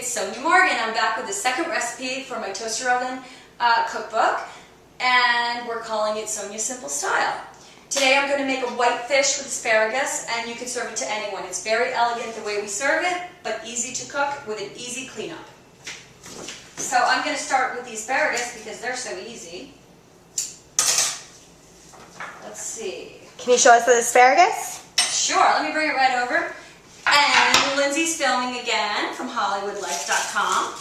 It's Sonja Morgan. I'm back with the second recipe for my toaster oven cookbook, and we're calling it Sonja's Simple Style. Today I'm going to make a white fish with asparagus, and you can serve it to anyone. It's very elegant the way we serve it, but easy to cook with an easy cleanup. So I'm going to start with the asparagus because they're so easy. Let's see. Can you show us the asparagus? Sure, let me bring it right over. And Lindsay's filming again from HollywoodLife.com.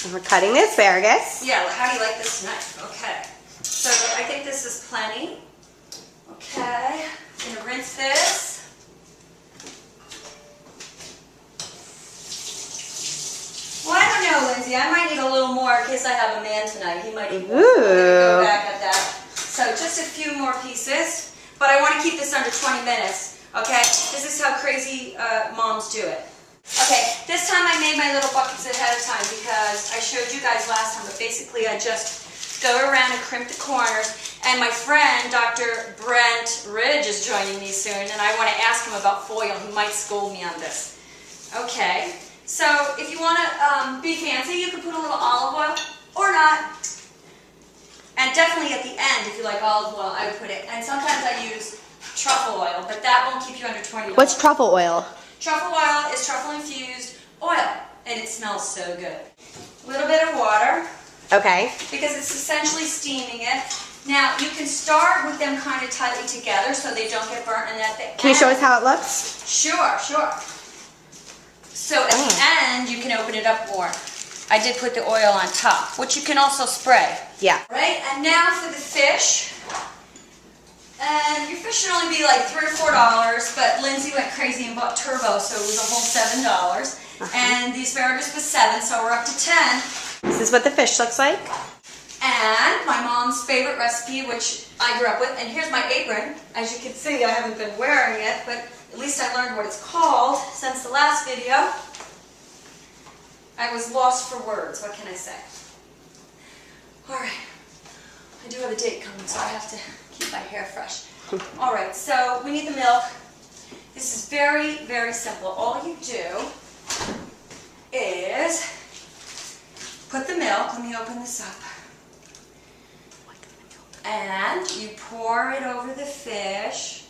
And we're cutting the asparagus. Yeah, how do you like this knife? Okay. So I think this is plenty. Okay. I'm going to rinse this. Well, I don't know, Lindsay. I might need a little more in case I have a man tonight. He might need more. So I'm going to go back at that. So just a few more pieces. But I want to keep this under 20 minutes. Okay, this is how crazy moms do it. Okay, this time I made my little buckets ahead of time because I showed you guys last time, but basically I just go around and crimp the corners. And my friend, Dr. Brent is joining me soon, and I want to ask him about foil. He might scold me on this. Okay, so if you want to be fancy, you can put a little olive oil or not. And definitely at the end, if you like olive oil, I would put it. And sometimes I use truffle oil, but that won't keep you under 20 dollars. What's truffle oil? Truffle oil is truffle-infused oil, and it smells so good. A little bit of water. Okay. Because it's essentially steaming it. Now, you can start with them kind of tightly together so they don't get burnt. And at the Can you show us how it looks? Sure, sure. So at the end, you can open it up more. I did put the oil on top, which you can also spray. Yeah. Right? And now for the fish. And your fish should only be like $3 or $4, but Lindsay went crazy and bought turbo, so it was a whole $7. And the asparagus was $7, so we're up to 10. This is what the fish looks like. And my mom's favorite recipe, which I grew up with, and here's my apron. As you can see, I haven't been wearing it, but at least I learned what it's called since the last video. I was lost for words, what can I say? Alright, I do have a date coming, so I have to keep my hair fresh. Alright, so we need the milk. This is very, very simple. All you do is put the milk, let me open this up, and you pour it over the fish.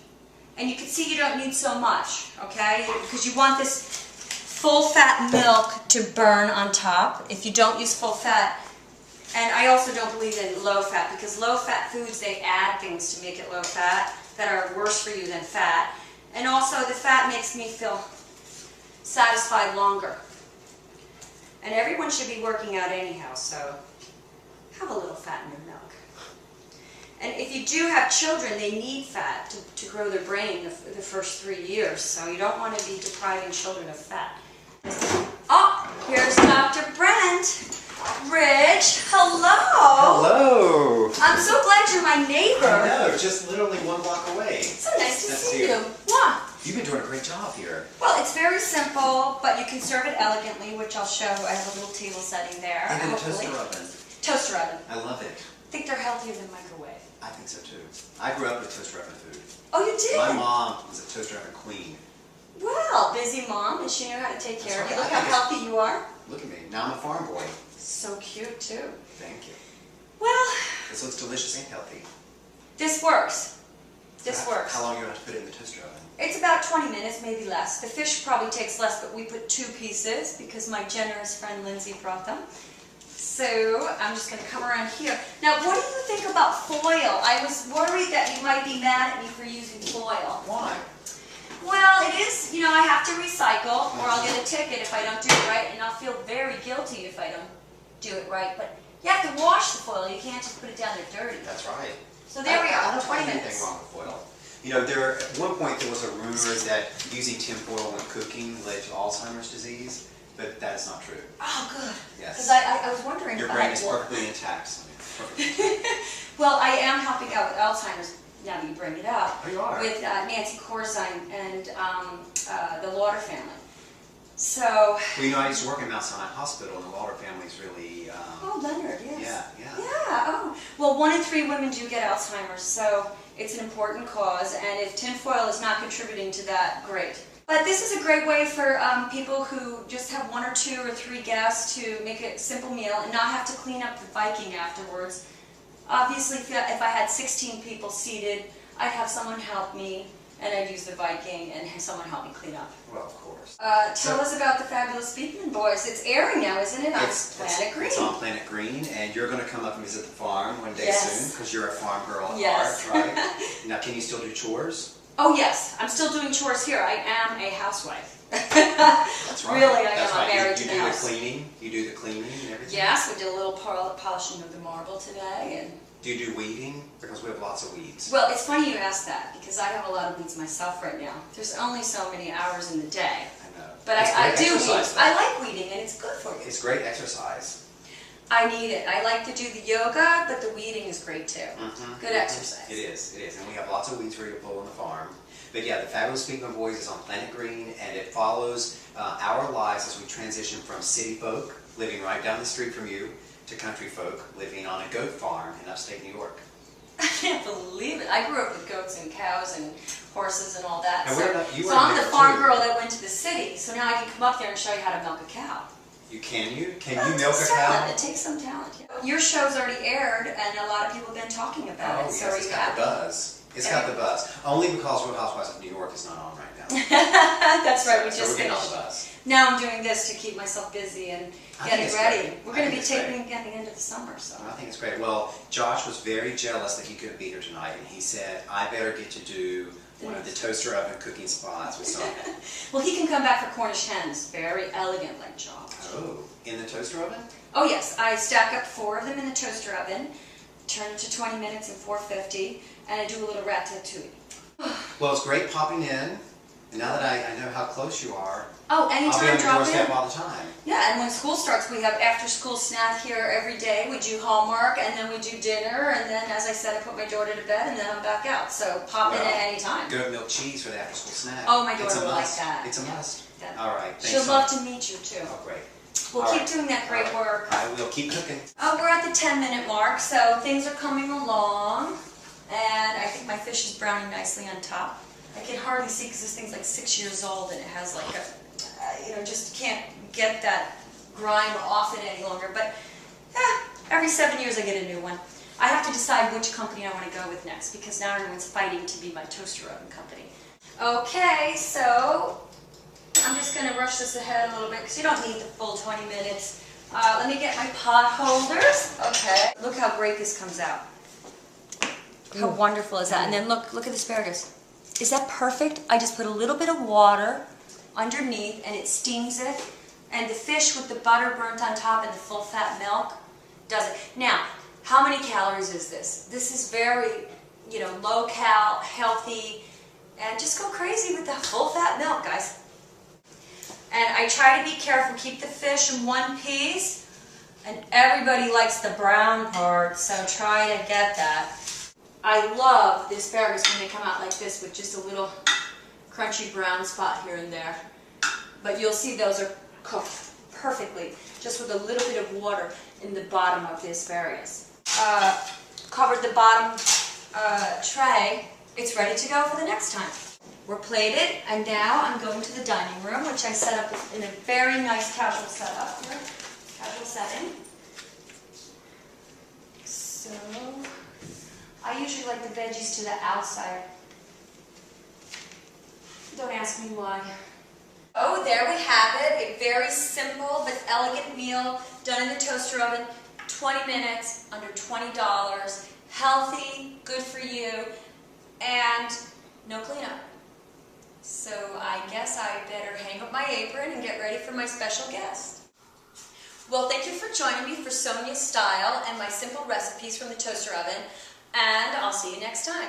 And you can see you don't need so much, okay? Because you want this full fat milk to burn on top. If you don't use full fat, and I also don't believe in low fat, because low fat foods, they add things to make it low fat that are worse for you than fat. And also the fat makes me feel satisfied longer. And everyone should be working out anyhow, so have a little fat in your milk. And if you do have children, they need fat to grow their brain the first 3 years, so you don't want to be depriving children of fat. Oh, here's Dr. Brent. Rich, hello. Hello. I'm so glad you're my neighbor. I know, just literally 1 block away. So nice to see you. Mwah. You've been doing a great job here. Well, it's very simple, but you can serve it elegantly, which I'll show. I have a little table setting there. And in a toaster oven. Toaster oven. I love it. I think they're healthier than microwave. I think so too. I grew up with toaster oven food. Oh, you did? My mom was a toaster oven queen. Well, busy mom, and she knew how to take care of you. Right. Look how healthy you are. Look at me. Now I'm a farm boy. So cute, too. Thank you. Well, This looks delicious and healthy. this works. This works. How long do you have to put it in the toaster oven? It's about 20 minutes, maybe less. The fish probably takes less, but we put 2 pieces because my generous friend Lindsay brought them. So I'm just going to come around here. Now, what do you think about foil? I was worried that you might be mad at me for using foil. Why? Well, it is, you know, I have to recycle or I'll get a ticket if I don't do it right, and I'll feel very guilty if I don't do it right. But you have to wash the foil. You can't just put it down there dirty. That's right. So there we are, I don't 20 find minutes. anything wrong with foil. You know, at one point there was a rumor that using tinfoil when cooking led to Alzheimer's disease, but that is not true. Oh, good. Yes. Because I was wondering Your about brain is it. perfectly intact. Perfectly. Well, I am helping out with Alzheimer's, now that you bring it up, Oh, you are? with Nancy Corzine and the Lauder family. So... Well, you know, I used to work in Mount Sinai Hospital, and the Lauder family's really... oh, Leonard, yes. Yeah. Yeah, oh. Well, 1 in 3 women do get Alzheimer's, so it's an important cause, and if tinfoil is not contributing to that, great. But this is a great way for people who just have 1 or 2 or 3 guests to make a simple meal and not have to clean up the Viking afterwards. Obviously, if I had 16 people seated, I'd have someone help me, and I'd use the Viking and have someone help me clean up. Well, of course. Tell us about the fabulous Beekman boys. It's airing now, isn't it? On Planet Green. It's on Planet Green, and you're going to come up and visit the farm one day soon, because you're a farm girl at Yes. heart, right? Now, can you still do chores? Oh yes, I'm still doing chores here. I am a housewife. That's right. Really, I That's am. right. I'm married to the house. You do the cleaning and everything? Yes, we did a little polishing of the marble today. And Do you do weeding? Because we have lots of weeds. well, it's funny you ask that, because I have a lot of weeds myself right now. There's only so many hours in the day. I know. But It's I great do weed. exercise, though. I like weeding, and it's good for you. It's great exercise. I need it. I like to do the yoga, but the weeding is great too. Good exercise. It is. And we have lots of weeds for you to pull on the farm. But yeah, the Fabulous Beekman Boys is on Planet Green, and it follows our lives as we transition from city folk, living right down the street from you, to country folk, living on a goat farm in upstate New York. I can't believe it. I grew up with goats and cows and horses and all that. And you were so I'm in the there, farm too. girl that went to the city, so now I can come up there and show you how to milk a cow. Can you Well, milk it's a talent. cow? It takes some talent. Yeah. Your show's already aired, and a lot of people have been talking about Oh, it. So yes, are it's you got happy? the buzz. It's got the buzz. Only because Real Housewives of New York is not on right now. That's right. We So just we're getting all finished. the buzz. Now I'm doing this to keep myself busy and I think getting it's ready. great. We're I going to think be it's taping great. at the end of the summer, so. I think it's great. Well, Josh was very jealous that he couldn't be here tonight, and he said, I better get to do one of the toaster oven cooking spots with Sonja. Well, he can come back for Cornish hens. Very elegant, like Josh. Oh, in the toaster oven? Oh yes, I stack up 4 of them in the toaster oven, turn it to 20 minutes in 450, and I do a little ratatouille. Well, it's great popping in. And now that I know how close you are, Oh, I'll be anytime, on your drop doorstep in. all the time. Yeah, and when school starts, we have after-school snack here every day. We do Hallmark, and then we do dinner, and then, as I said, I put my daughter to bed, and then I'm back out. So pop in Well, at any time. Goat milk cheese for the after-school snack. Oh, my It's daughter a will like must. that. It's a Yeah. must. Yeah. All right. Thanks, She'll Sonja. love to meet you, too. Oh, great. We'll All keep right. doing that great All right. work. I will keep cooking. Oh, we're at the 10-minute mark, so things are coming along, and I think my fish is browning nicely on top. I can hardly see because this thing's like 6 years old, and it has like a, just can't get that grime off it any longer. But every 7 years I get a new one. I have to decide which company I want to go with next, because now everyone's fighting to be my toaster oven company. Okay, so I'm just going to rush this ahead a little bit because you don't need the full 20 minutes. Let me get my pot holders. Okay. Look how great this comes out. How wonderful is that? And then look at the asparagus. Is that perfect? I just put a little bit of water underneath and it steams it. And the fish with the butter burnt on top and the full fat milk does it. Now, how many calories is this? This is very, low cal, healthy, and just go crazy with the full fat milk, guys. And I try to be careful, keep the fish in one piece, and everybody likes the brown part, so try to get that. I love the asparagus when they come out like this with just a little crunchy brown spot here and there. But you'll see those are cooked perfectly, just with a little bit of water in the bottom of the asparagus. Covered the bottom tray. It's ready to go for the next time. We're plated, and now I'm going to the dining room, which I set up in a very nice casual setup here. Casual setting. So, I usually like the veggies to the outside. Don't ask me why. Oh, there we have it. A very simple but elegant meal done in the toaster oven. 20 minutes, under $20. Healthy, good for you, and no cleanup. So I guess I better hang up my apron and get ready for my special guest. Well, thank you for joining me for Sonja's Style and my simple recipes from the toaster oven, and I'll see you next time.